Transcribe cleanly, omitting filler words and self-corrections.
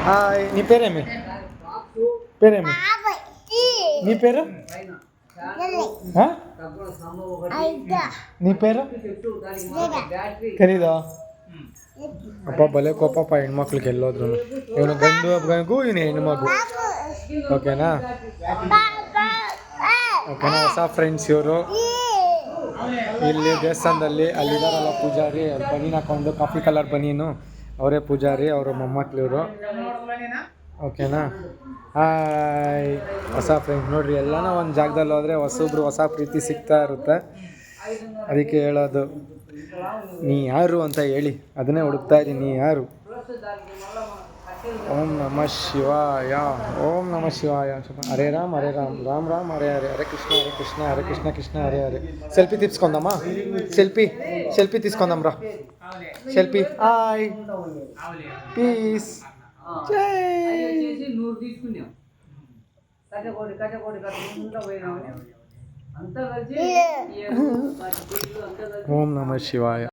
hi నీ పేరేమి పేరేమి నీ పేరు నీ పేరు తెలీదా ಅಪ್ಪ ಬಲೆ ಕೋಪಪ್ಪ ಹೆಣ್ಮಕ್ಳಿಗೆ ಎಲ್ಲೋದ್ರು ಇವನು ಗಂಡು ಹಬ್ಬಗೂ ಇವನು ಹೆಣ್ಮಗು ಓಕೆನಾ ಓಕೆನಾ ಹೊಸ ಫ್ರೆಂಡ್ಸ್ ಇವರು ಇಲ್ಲಿ ದೇವಸ್ಥಾನದಲ್ಲಿ ಅಲ್ಲಿದ್ದಾರಲ್ಲ ಪೂಜಾರಿ ಬನೀನ್ ಹಾಕೊಂಡು ಕಾಫಿ ಕಲರ್ ಬನೀನು ಅವರೇ ಪೂಜಾರಿ ಅವರು ಮೊಮ್ಮಕ್ಳು ಇವರು ಓಕೆನಾ ಹಾಯ್ ಹೊಸ ಫ್ರೆಂಡ್ಸ್ ನೋಡ್ರಿ ಎಲ್ಲಾನ ಒಂದು ಜಾಗದಲ್ಲಿ ಹೋದರೆ ಹೊಸೊಬ್ರು ಹೊಸ ಪ್ರೀತಿ ಸಿಗ್ತಾ ಇರುತ್ತೆ ಅದಕ್ಕೆ ಹೇಳೋದು ನೀ ಯಾರು ಅಂತ ಹೇಳಿ ಅದನ್ನೇ ಹುಡುಕ್ತಾ ಇದ್ದೀನಿ ನೀ ಯಾರು ಓಂ ನಮಃ ಶಿವಾಯ ಓಂ ನಮಃ ಶಿವಾಯ ಹರೇ ರಾಮ್ ರಾಮ್ ರಾಮ್ ಹರೇ ಹರೇ ಹರೇ ಕೃಷ್ಣ ಹರೇ ಕೃಷ್ಣ ಕೃಷ್ಣ ಹರೇ ಹರೇ ಸೆಲ್ಫಿ తీసుకుందామా సెల్ఫీ తీసుకుందాం రా సెల్ఫీ హాయ్ పీస్ ఓం నమః శివాయ